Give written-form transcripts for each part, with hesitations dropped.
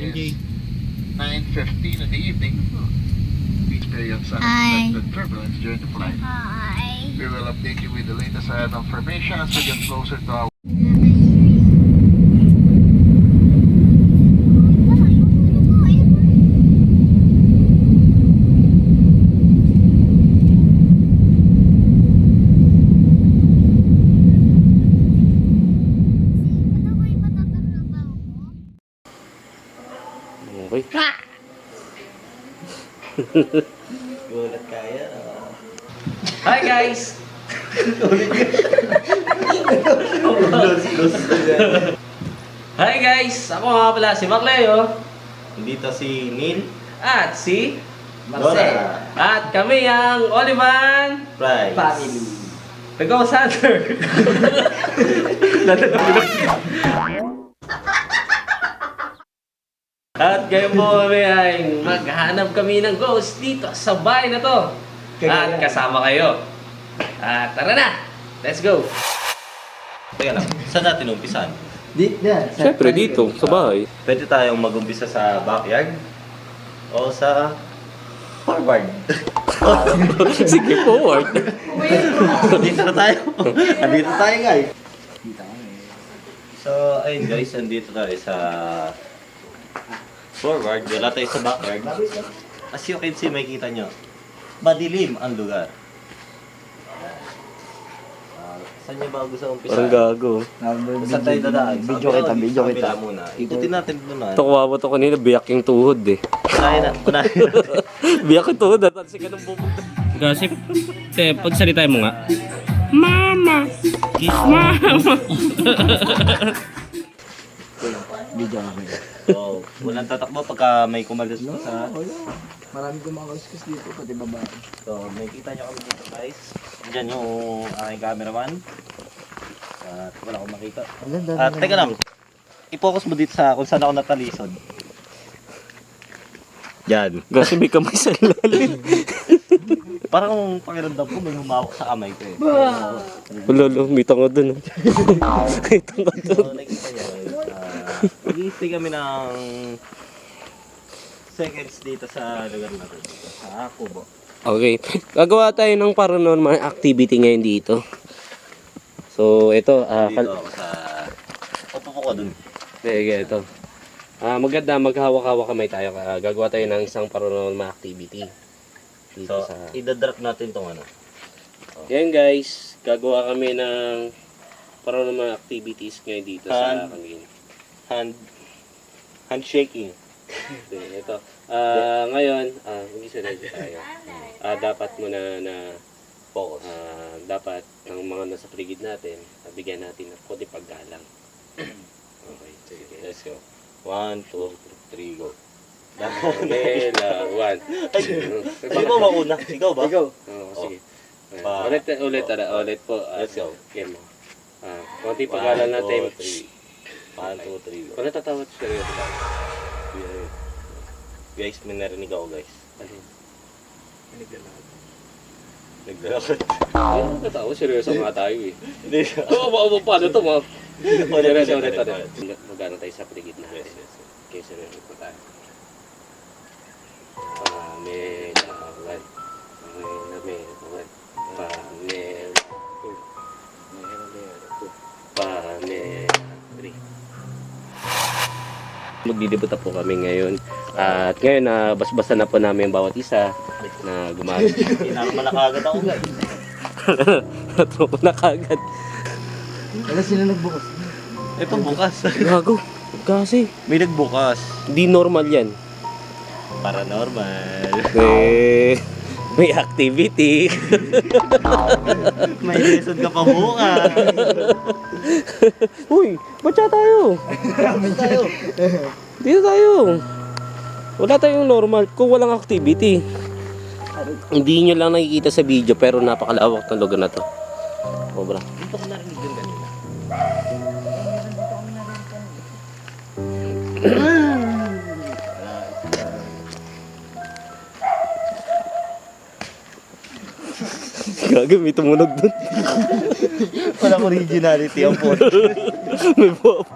is MJ. 9:15 in the evening. We experience unexpected turbulence during the flight. Hi. We will update you with the latest information as we get closer to our Okay. Gulat kaya. Hi guys! Hi guys! Ako nga pala si Macleo. Dito si Neil At si Dora. At kami ang Olivan Price. Family. The Ghost Hunter. At ngayon po kami ay maghanap kami ng ghost dito sa bahay na to. At kasama kayo. At tara na! Let's go! Teka lang, saan natin umpisan? Siyempre dito, sa bahay. Pwede tayong mag-umpisa sa backyard o sa forward. Sige, forward. Andito na tayo. Andito tayo guys. So, ayun guys, andito tayo sa forward. Wala tayo sa backyard. As you can see, makikita nyo, madilim ang lugar. Saan nyo ba gusto umpisa? Parang gago. Saan tayo dadaan? Video kita, video Sa kita. kabila muna. Ikutin natin muna. Ito kuwawa to kanina, biyak yung tuhod eh. Kunahin na. Biyak yung tuhod at si ka nang bubog. Kasi, pagsalita mo nga. Mama! Mama! Video kami. So, walang tatakbo pagka may kumalas pa sa... Marami kumakuskus dito, pati babae. So, makikita nyo kami dito guys. Diyan yung aking cameraman. At wala akong makita. At teka lang. I-focus mo dito sa kung saan ako natalisod. Yan. Kasi may kamay sa ilalim. Parang kung pakiramdam ko may humawak sa kamay ko eh. Wala, umita nga dun. Umita nga dun. So, nakikita nyo. Mag-i-stay kami ng seconds dito sa lugar natin. Dito sa Kubo. Okay. Gagawa tayo ng paranormal activity ngayon dito. So, ito. Dito ako sa... Upo ko dun. Sige, ito. Maganda, maghawak-hawak kamay tayo. Gagawa tayo ng isang paranormal activity. Dito So, sa... idadrop natin tong ano. Yan guys, gagawa kami ng paranormal activities ngayon dito sa kanina. Handshaking. Ito. Ngayon, hindi seryoso tayo. Dapat muna na Focus. dapat ng mga nasa paligid natin, bigyan natin ng konti paggalang. Okay, sige. Let's go. 1, 2, 3, go. Okay, one. Ay, ikaw mauna. Ikaw ba? Ikaw. Sige. Pa- Ulit po. Let's go. Game mo. Konti paggalang natin. 1, 2, 3, go. Kung natatawad, seryoso tayo. Guys, may narinig ako guys. Alin? Naglalakad. Ay, natatawa, seryoso nga tayo eh. Hindi. Paano ito mo? Ulit. Magano tayo sa paligid natin. Yes, yes, yes. Okay, seryoso po tayo. Pamelawan. Pamelawan. Maglilibuta po kami ngayon. At ngayon, basbasa na po namin yung bawat isa na gumamit. Inaman na kagad ako guys. Natuko na kagad. Wala sila nagbukas. Ito bukas. Gago. Kasi, May nagbukas. di normal yan. Paranormal. May activity. May lesson ka pa bukas. Uy, ba't siya tayo? Dito tayo. Wala tayong normal kung walang activity. Hindi nyo lang nakikita sa video pero napakalawak ng lugar na to. Sobra. Dito ko narinig din kanina. Gago, may tumunog dun. Walang originality ang phone. May bobot.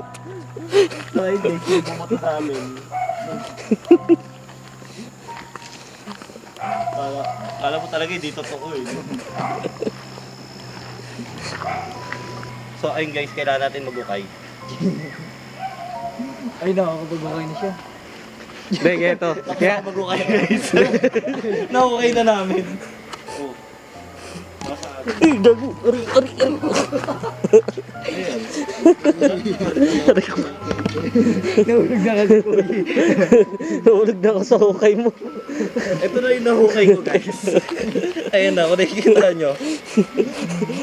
Ay, hindi. Pumunta sa amin. Kala mo talaga hindi totoo eh. So ayun guys, kailangan natin mag-ukay. Ay, nakakapag-bakay na siya. Hindi, kaya ito. Kaya, Mag-ukay guys. Na-ukay na namin. Oh. gago. Ari. Nahulog na kasi ko. Nahulog na ako sa hukay mo. Ito na yung nahukay ko guys. Ayun na, kung nakikita nyo.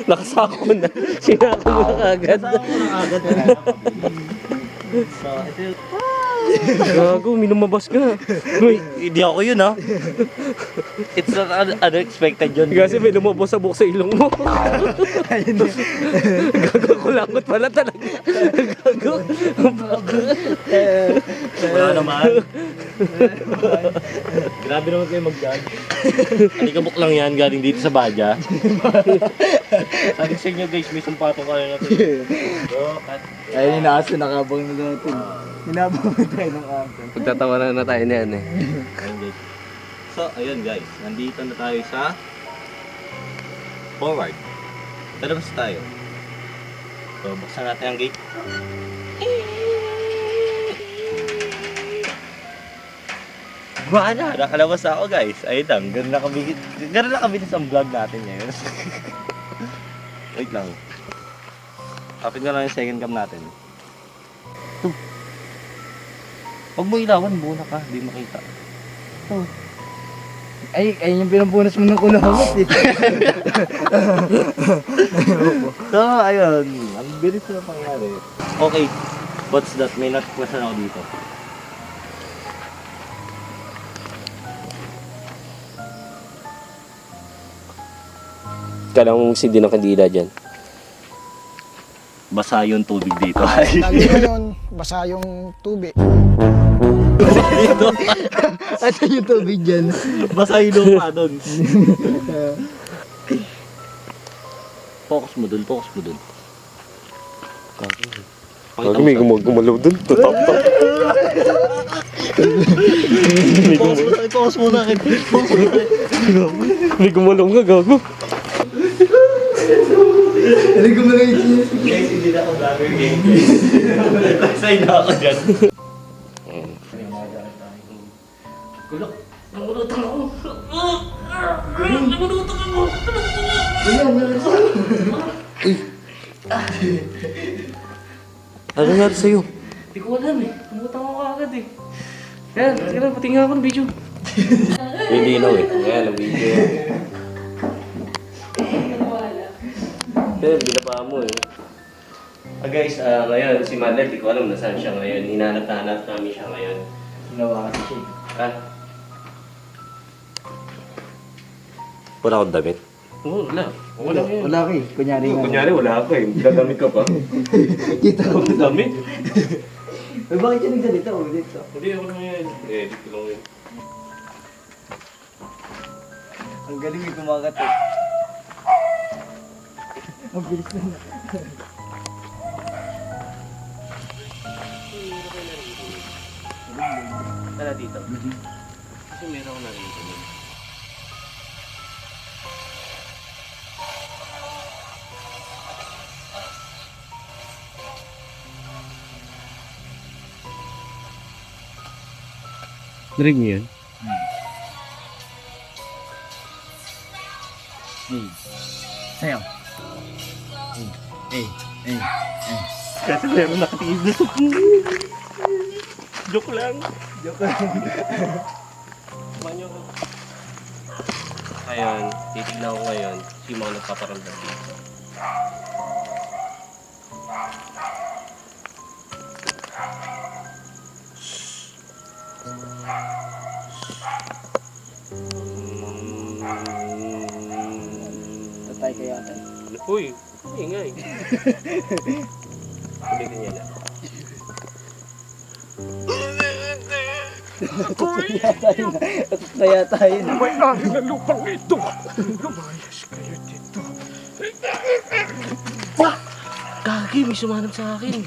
Nakasako na. Sinako mo na kagad. Kasama mo na agad. So, ito yung... Gago, may lumabas ka. Uy, Hindi ako yun ha. It's not unexpected yun. kasi may lumabas sa buhok sa ilong mo. Gago, kulangot pala talaga. Gago. Wala naman. Grabe naman kayo mag-judge. Alikabok lang yan, galing dito sa Badya. Sabi sa inyo guys, may sumpatong kayo natin. So, Ay, inaaso, nakabang na natin. Hinabang na tayo ng angkan. Pagtatawanan na tayo na yan eh. ayun guys. So, ayun guys, nandito na tayo sa forward. Talabas tayo. So, buksan natin ang gate. Wala, nakalabas na ako guys. Ayun lang, ganun na kabilis ang vlog natin ngayon. Wait lang. Tapit nga lang yung second cam natin. Ito. Huwag mo ilawan, muna ka, di makita. Ay, ayun yung pinampunas mo ng kulawat eh. So, ayun. Ang bilis na pangyari. Okay. What's that? May natpusan ako dito. Kailangan mong sindi ng kandila dyan. Basa yung tubig dito. Lagi mo yun, basa yung tubig. dito. At yung tubig dyan. Basa yung lupa doon. Focus mo dun, focus mo dun. Gago, may gumalaw dun. Tutap-tap. Focus mo na. Focus mo na. May gumalaw nga, gago. Alam ko mo lang yung cheese. Guys, hindi na ako vlogger game. Sign na ako dyan. Kulok. Nangulutang ako. Nangulutang ako. Ano nangyari sa'yo? Hindi ko alam eh. Tumutang ako agad eh. Yan, sige lang, patingin ako ng video. Hindi na eh. Ayan, ang video yan. Pero binaba mo eh. Guys, ngayon si Madlet, di ko alam nasaan siya ngayon. Hinanap-hanap namin siya ngayon. Ginawa kasi siya. Wala akong damit? Oo, wala. Wala ko yun. Wala ka eh. Kunyari nga. Kunyari wala ako eh. Dadamit ka pa. Kita ko. Damit? Ay, bakit siya nagsalita ulit? Hindi ako lang yan. Edit ko lang yun. Ang galing may kumagat eh. Ang bilis na na. Tara dito. Kasi meron akong narinig. Narinig niyo yun? Sayaw. Kasi meron nakatingin na. Joke lang. Ngayon, titignan ko ngayon yung mga nagpaparamdam dito. Tatay ka yata. Uy, ingay. Ulitin niya na. Kaya tayo na. May namin na lupang ito. Lumayas kayo dito. Gagi, may sumanap sa akin.